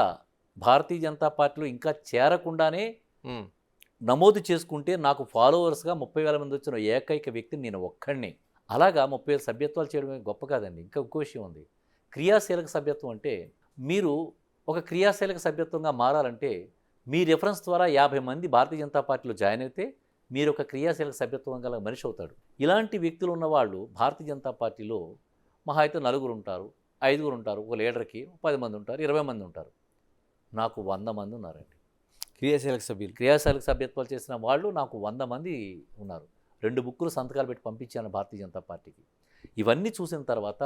భారతీయ జనతా పార్టీలో ఇంకా చేరకుండానే నమోదు చేసుకుంటే నాకు ఫాలోవర్స్గా 30,000 మంది వచ్చిన ఏకైక వ్యక్తిని నేను ఒక్కడినే. అలాగా 30,000 సభ్యత్వాలు చేయడమే గొప్ప కాదండి. ఇంకా ఇంకో విషయం ఉంది. క్రియాశీలక సభ్యత్వం అంటే, మీరు ఒక క్రియాశీలక సభ్యత్వంగా మారాలంటే మీ రెఫరెన్స్ ద్వారా 50 మంది భారతీయ జనతా పార్టీలో జాయిన్ అయితే మీరు ఒక క్రియాశీలక సభ్యత్వం గల మనిషి అవుతాడు. ఇలాంటి వ్యక్తులు ఉన్నవాళ్ళు భారతీయ జనతా పార్టీలో మహా అయితే 4 ఉంటారు, 5 ఉంటారు. ఒక లీడర్కి 10 మంది ఉంటారు, 20 మంది ఉంటారు. నాకు 100 మంది ఉన్నారండి క్రియాశీలక సభ్యులు. క్రియాశీలక సభ్యత్వాలు చేసిన వాళ్ళు నాకు 100 మంది ఉన్నారు. 2 బుక్కులు సంతకాలు పెట్టి పంపించాను భారతీయ జనతా పార్టీకి. ఇవన్నీ చూసిన తర్వాత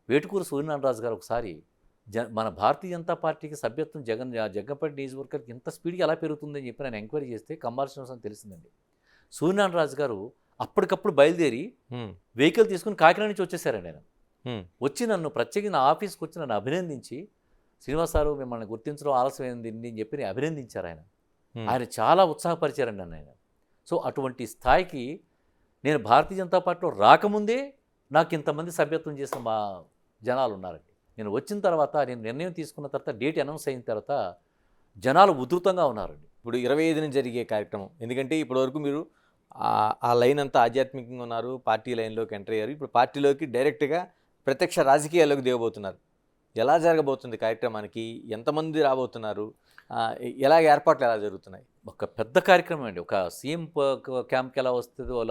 వేటుకూరు సూర్యనారాయణరాజు గారు ఒకసారి మన భారతీయ జనతా పార్టీకి సభ్యత్వం జగ్గంపేట నియోజకవర్గానికి ఇంత స్పీడ్గా ఎలా పెరుగుతుందని చెప్పి నేను ఎంక్వైరీ చేస్తే కంబాల శ్రీనివాసన్ తెలిసిందండి. సూర్యనారాయణరాజు గారు అప్పటికప్పుడు బయలుదేరి వెహికల్ తీసుకుని కాకినాడ నుంచి వచ్చేసారండి. ఆయన వచ్చి నన్ను ప్రత్యేకంగా నా ఆఫీస్కి వచ్చి నన్ను అభినందించి, శ్రీనివాస్ సారు మిమ్మల్ని గుర్తించడం ఆలస్యమైంది అని చెప్పి అభినందించారు. ఆయన చాలా ఉత్సాహపరిచారండి నన్ను ఆయన. సో అటువంటి స్థాయికి నేను భారతీయ జనతా పార్టీలో రాకముందే నాకు ఇంతమంది సభ్యత్వం చేసిన మా జనాలు ఉన్నారండి. నేను వచ్చిన తర్వాత, నేను నిర్ణయం తీసుకున్న తర్వాత, డేట్ అనౌన్స్ అయిన తర్వాత జనాలు ఉధృతంగా ఉన్నారండి. ఇప్పుడు 25న జరిగే కార్యక్రమం, ఎందుకంటే ఇప్పటివరకు మీరు ఆ లైన్ అంతా ఆధ్యాత్మికంగా ఉన్నారు, పార్టీ లైన్లోకి ఎంటర్ అయ్యారు. ఇప్పుడు పార్టీలోకి డైరెక్ట్గా ప్రత్యక్ష రాజకీయాల్లోకి దిగబోతున్నారు. ఎలా జరగబోతుంది కార్యక్రమానికి? ఎంతమంది రాబోతున్నారు? ఎలాగ ఏర్పాట్లు ఎలా జరుగుతున్నాయి? ఒక పెద్ద కార్యక్రమం అండి. ఒక సీఎం క్యాంప్కి ఎలా వస్తుందో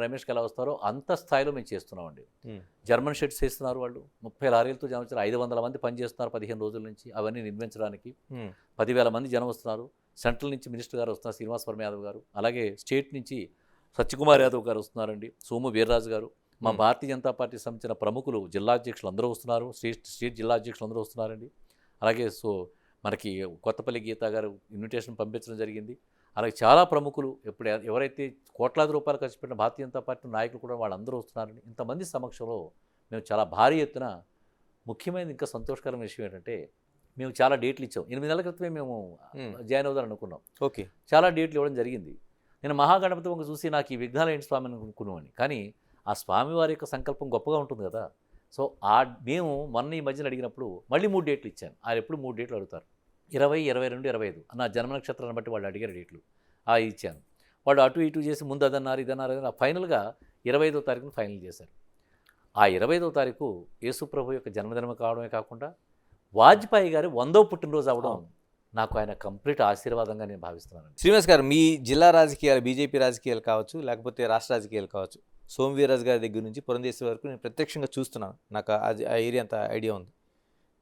రమేష్కి ఎలా వస్తారో అంత స్థాయిలో మేము చేస్తున్నామండి. జర్మన్ షెడ్స్ వేస్తున్నారు వాళ్ళు, 30 లారీలతో జనం వచ్చారు, 500 మంది పనిచేస్తున్నారు 15 రోజుల నుంచి అవన్నీ నిర్మించడానికి. 10,000 మంది జనం వస్తున్నారు. సెంట్రల్ నుంచి మినిస్టర్ గారు వస్తున్నారు, శ్రీనివాస్ వర్మ యాదవ్ గారు. అలాగే స్టేట్ నుంచి సత్యకుమార్ యాదవ్ గారు వస్తున్నారండి, సోము వీర్రాజు గారు. మా భారతీయ జనతా పార్టీ సంబంధించిన ప్రముఖులు, జిల్లా అధ్యక్షులు అందరూ వస్తున్నారు, స్టేట్ జిల్లా అధ్యక్షులు అందరూ వస్తున్నారండి. అలాగే మనకి కొత్తపల్లి గీత గారు ఇన్విటేషన్ పంపించడం జరిగింది. అలాగే చాలా ప్రముఖులు, ఎవరైతే కోట్లాది రూపాయలు ఖర్చు పెట్టిన భారతీయ జనతా పార్టీ నాయకులు కూడా వాళ్ళందరూ వస్తున్నారండి. ఇంతమంది సమక్షంలో మేము చాలా భారీ ఎత్తున, ముఖ్యమైన ఇంకా సంతోషకరమైన విషయం ఏంటంటే మేము చాలా డేట్లు ఇచ్చాం. 8 నెలల క్రితమే మేము జాయిన్ అవుదాం అనుకున్నాం. ఓకే, చాలా డేట్లు ఇవ్వడం జరిగింది. నేను మహాగణపతి వంక చూసి నాకు ఈ విఘ్నాలు ఏంటి స్వామి అనుకున్నామని, కానీ ఆ స్వామివారి యొక్క సంకల్పం గొప్పగా ఉంటుంది కదా. సో మేము మొన్న ఈ మధ్యన అడిగినప్పుడు మళ్ళీ 3 డేట్లు ఇచ్చాను. వాళ్ళు ఎప్పుడు 3 డేట్లు అడుగుతారు, 20, 22, 25 నా జన్మ నక్షత్రాన్ని బట్టి వాళ్ళు అడిగారు డేట్లు. ఇచ్చాను. వాళ్ళు అటు ఇటు చేసి ముందు అదన్నారు ఇదన్నారు. ఫైనల్గా 25వ తారీఖున ఫైనల్ చేశారు. ఆ 25వ తారీఖు యేసుప్రభు యొక్క జన్మదినం కావడమే కాకుండా వాజ్పేయి గారి 100వ పుట్టినరోజు అవడం నాకు ఆయన కంప్లీట్ ఆశీర్వాదంగా నేను భావిస్తున్నాను. శ్రీనివాస్ గారు, మీ జిల్లా రాజకీయాలు, బీజేపీ రాజకీయాలు కావచ్చు, లేకపోతే రాష్ట్ర రాజకీయాలు కావచ్చు, సోము వీర్రాజు గారి దగ్గర నుంచి పురంధేశ్వరి వరకు నేను ప్రత్యక్షంగా చూస్తున్నాను. నాకు ఆ ఏరియా అంత ఐడియా ఉంది.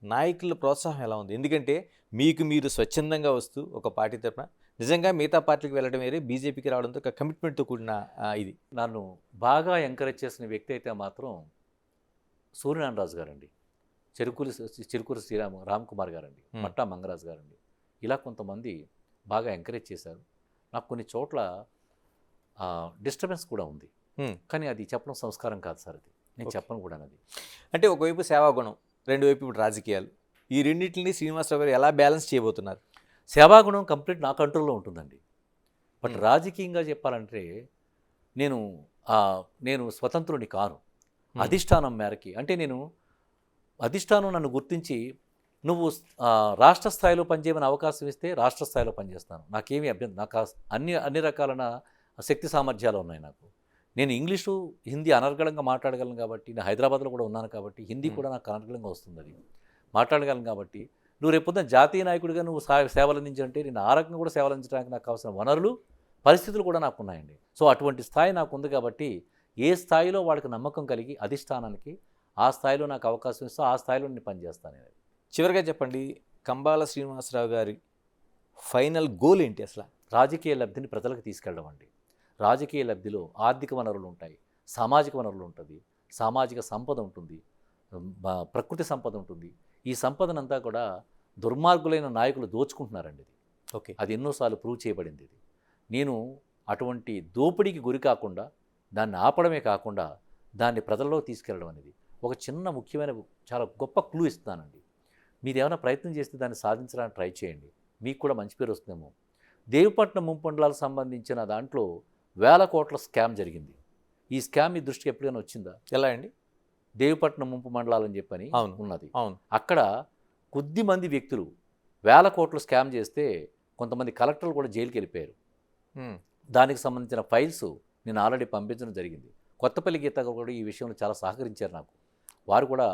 నాయకుల ప్రోత్సాహం ఎలా ఉంది? ఎందుకంటే మీరు స్వచ్ఛందంగా వస్తూ ఒక పార్టీ తరపున, నిజంగా మిగతా పార్టీకి వెళ్ళడం వేరే, బీజేపీకి రావడంతో ఒక కమిట్మెంట్తో కూడిన ఇది. నన్ను బాగా ఎంకరేజ్ చేసిన వ్యక్తి అయితే మాత్రం సూర్యనారాయణరాజు గారండి, చెరుకూరు రామ్ కుమార్ గారండి, మట్టా మంగరాజు గారండి. ఇలా కొంతమంది బాగా ఎంకరేజ్ చేశారు. నాకు కొన్ని చోట్ల డిస్టర్బెన్స్ కూడా ఉంది, కానీ అది చెప్పడం సంస్కారం కాదు సార్. అది నేను చెప్పను కూడా. అది అంటే ఒకవైపు సేవాగుణం, రెండు వైపు ఇప్పుడు రాజకీయాలు, ఈ రెండింటిని శ్రీనివాసరావు గారు ఎలా బ్యాలెన్స్ చేయబోతున్నారు? సేవాగుణం కంప్లీట్ నా కంట్రోల్లో ఉంటుందండి. బట్ రాజకీయంగా చెప్పాలంటే నేను స్వతంత్రుని కాను. అధిష్టానం మేరకి, అంటే అధిష్టానం నన్ను గుర్తించి నువ్వు రాష్ట్ర స్థాయిలో పనిచేయమని అవకాశం ఇస్తే రాష్ట్ర స్థాయిలో పనిచేస్తాను. నాకేమీ అభ్యంతరం. నాకు అన్ని రకాలైన శక్తి సామర్థ్యాలు ఉన్నాయి నాకు. నేను ఇంగ్లీషు, హిందీ అనర్గళంగా మాట్లాడగలను కాబట్టి, నేను హైదరాబాద్లో కూడా ఉన్నాను కాబట్టి హిందీ కూడా నాకు అనర్గళంగా వస్తుంది, అది మాట్లాడగలను కాబట్టి. నువ్వు రేపొద్దున జాతీయ నాయకుడిగా నువ్వు సేవలు అందించంటే నేను ఆ రకంగా కూడా సేవలు అందించడానికి నాకు కావాల్సిన వనరులు, పరిస్థితులు కూడా నాకు ఉన్నాయండి. సో అటువంటి స్థాయి నాకు ఉంది కాబట్టి ఏ స్థాయిలో వాళ్ళకి నమ్మకం కలిగి అధిష్టానానికి ఆ స్థాయిలో నాకు అవకాశం ఇస్తే ఆ స్థాయిలో నేను పనిచేస్తాను. చివరిగా చెప్పండి, కంబాల శ్రీనివాసరావు గారి ఫైనల్ గోల్ ఏంటి అసలు? రాజకీయ లబ్ధిని ప్రజలకు తీసుకెళ్ళడం అండి. రాజకీయ లబ్ధిలో ఆర్థిక వనరులు ఉంటాయి, సామాజిక వనరులు ఉంటుంది, సామాజిక సంపద ఉంటుంది, ప్రకృతి సంపద ఉంటుంది. ఈ సంపదనంతా కూడా దుర్మార్గులైన నాయకులు దోచుకుంటున్నారండి. ఇది ఓకే, అది ఎన్నోసార్లు ప్రూవ్ చేయబడింది. ఇది నేను అటువంటి దోపిడీకి గురి కాకుండా, దాన్ని ఆపడమే కాకుండా దాన్ని ప్రజల్లో తీసుకెళ్ళడం అనేది ఒక చిన్న ముఖ్యమైన చాలా గొప్ప క్లూ ఇస్తున్నానండి. మీరు ఏమైనా ప్రయత్నం చేస్తే దాన్ని సాధించడానికి ట్రై చేయండి, మీకు కూడా మంచి పేరు వస్తుందేమో. దేవిపట్నం ముంపు మండలాలకు సంబంధించిన దాంట్లో 1000 కోట్ల స్కామ్ జరిగింది. ఈ స్కామ్ మీ దృష్టికి ఎప్పుడైనా వచ్చిందా? ఎలా అండి? దేవిపట్నం ముంపు మండలాలని చెప్పని ఉన్నది. అవును, అక్కడ కొద్ది మంది వ్యక్తులు 1000 కోట్లు స్కామ్ చేస్తే కొంతమంది కలెక్టర్లు కూడా జైలుకి వెళ్ళిపోయారు. దానికి సంబంధించిన ఫైల్స్ నేను ఆల్రెడీ పంపించడం జరిగింది. కొత్తపల్లి గీత కూడా ఈ విషయంలో చాలా సహకరించారు నాకు. వారు కూడా,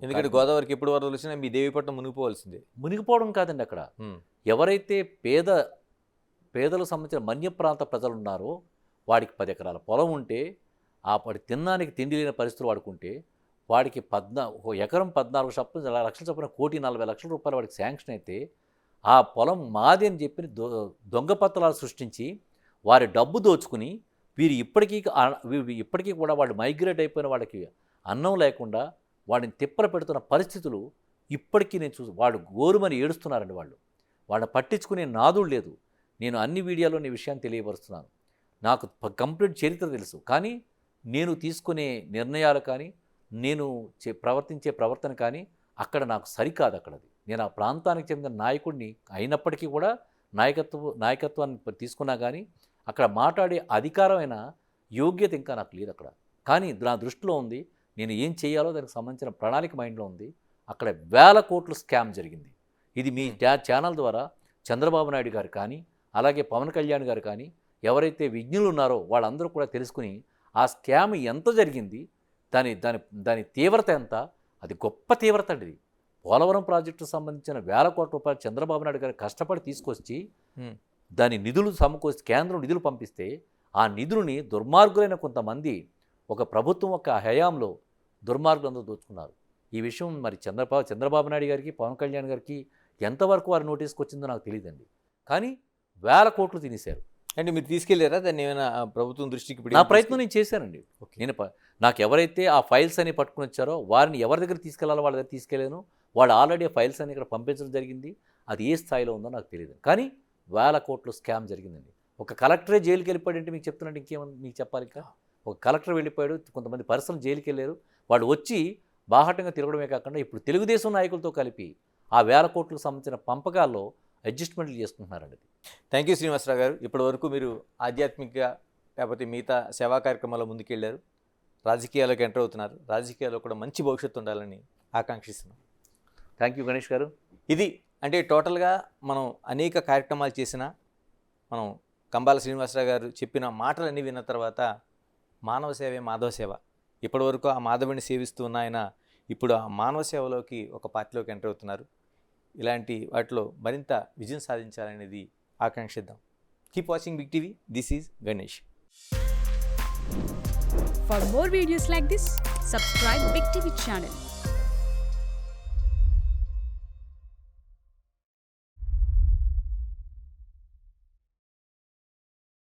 ఎందుకంటే గోదావరికి ఎప్పుడు వరదలు వచ్చినా మీ దేవిపట్నం మునిగిపోవాల్సిందే. మునిగిపోవడం కాదండి, అక్కడ ఎవరైతే పేదలకు సంబంధించిన మన్య ప్రాంత ప్రజలు ఉన్నారో వాడికి 10 ఎకరాల పొలం ఉంటే, వాడి తినడానికి తిండి లేని పరిస్థితులు వాడుకుంటే, వాడికి ఒక ఎకరం 14 లక్షల చొప్పున 1,40,00,000 రూపాయలు వాడికి శాంక్షన్ అయితే, ఆ పొలం మాది అని చెప్పి దొంగ పత్రాలు సృష్టించి వారి డబ్బు దోచుకుని వీరు ఇప్పటికీ కూడా వాళ్ళు మైగ్రేట్ అయిపోయిన వాళ్ళకి అన్నం లేకుండా వాడిని తిప్పలు పెడుతున్న పరిస్థితులు ఇప్పటికీ నేను వాడు గోరుమని ఏడుస్తున్నారండి. వాళ్ళని పట్టించుకునే నాదుడు లేదు. నేను అన్ని వీడియోలో ఈ విషయాన్ని తెలియపరుస్తున్నాను. నాకు కంప్లీట్ చరిత్ర తెలుసు, కానీ నేను తీసుకునే నిర్ణయాలు కానీ, నేను ప్రవర్తించే ప్రవర్తన కానీ అక్కడ నాకు సరికాదు. అక్కడది నేను ఆ ప్రాంతానికి చెందిన నాయకుడిని అయినప్పటికీ కూడా నాయకత్వాన్ని తీసుకున్నా కానీ అక్కడ మాట్లాడే అధికారమైన యోగ్యత ఇంకా నాకు లేదు అక్కడ. కానీ నా దృష్టిలో ఉంది, నేను ఏం చేయాలో దానికి సంబంధించిన ప్రణాళిక మైండ్లో ఉంది. అక్కడ 1000 కోట్లు స్కామ్ జరిగింది. ఇది మీ ఛానల్ ద్వారా చంద్రబాబు నాయుడు గారు కానీ, అలాగే పవన్ కళ్యాణ్ గారు కానీ, ఎవరైతే విజ్ఞులు ఉన్నారో వాళ్ళందరూ కూడా తెలుసుకుని ఆ స్కామ్ ఎంత జరిగింది, దాని తీవ్రత ఎంత, అది గొప్ప తీవ్రత అండి. ఇది పోలవరం ప్రాజెక్టుకు సంబంధించిన వేల కోట్ల రూపాయలు చంద్రబాబు నాయుడు గారు కష్టపడి తీసుకొచ్చి దాని నిధులు సమకూర్చి కేంద్రం నిధులు పంపిస్తే ఆ నిధులని దుర్మార్గులైన కొంతమంది ఒక ప్రభుత్వం యొక్క హయాంలో దుర్మార్గులందరూ దోచుకున్నారు. ఈ విషయం మరి చంద్రబాబు నాయుడు గారికి, పవన్ కళ్యాణ్ గారికి ఎంతవరకు వారి నోటీస్కి వచ్చిందో నాకు తెలియదండి. కానీ వేల కోట్లు తినేశారు. అంటే మీరు తీసుకెళ్లారా దాన్ని ఏమైనా ప్రభుత్వం దృష్టికి? నా ప్రయత్నం నేను చేశానండి. నాకు ఎవరైతే ఆ ఫైల్స్ అని పట్టుకుని వచ్చారో వారిని ఎవరి దగ్గర తీసుకెళ్లాలో వాళ్ళ దగ్గర తీసుకెళ్ళాను. వాళ్ళు ఆల్రెడీ ఆ ఫైల్స్ అని ఇక్కడ పంపించడం జరిగింది. అది ఏ స్థాయిలో ఉందో నాకు తెలియదు. కానీ వేల కోట్లు స్కామ్ జరిగిందండి. ఒక కలెక్టరే జైలుకి వెళ్ళిపోయాడంటే మీకు చెప్తున్నాడు, ఇంకేమన్నా మీకు చెప్పాలి? ఇంకా ఒక కలెక్టర్ వెళ్ళిపోయాడు, కొంతమంది పర్సనల్ జైలుకి వెళ్ళారు. వాళ్ళు వచ్చి బాహాటంగా తిరగడమే కాకుండా ఇప్పుడు తెలుగుదేశం నాయకులతో కలిపి ఆ వేల కోట్లకు సంబంధించిన పంపకాల్లో అడ్జస్ట్మెంట్లు చేసుకుంటున్నారండి. థ్యాంక్ యూ శ్రీనివాసరావు గారు. ఇప్పటివరకు మీరు ఆధ్యాత్మిక లేకపోతే మిగతా సేవా కార్యక్రమాల్లో ముందుకెళ్ళారు, రాజకీయాల్లోకి ఎంటర్ అవుతున్నారు. రాజకీయాల్లో కూడా మంచి భవిష్యత్తు ఉండాలని ఆకాంక్షిస్తున్నాం. థ్యాంక్ యూ గణేష్ గారు. ఇది అంటే టోటల్గా మనం అనేక కార్యక్రమాలు చేసినా మనం కంబాల శ్రీనివాసరావు గారు చెప్పిన మాటలన్నీ విన్న తర్వాత మానవ సేవే మాధవ సేవ, ఇప్పటివరకు ఆ మాధవుని సేవిస్తూ ఉన్న ఆయన ఇప్పుడు ఆ మానవ సేవలోకి ఒక పార్టీలోకి ఎంటర్ అవుతున్నారు. ఇలాంటి వాటిలో మరింత విజయం సాధించాలనేది ఆకాంక్షిద్దాం. Keep watching Big TV. This is Ganesh. For more videos like this, subscribe Big TV channel.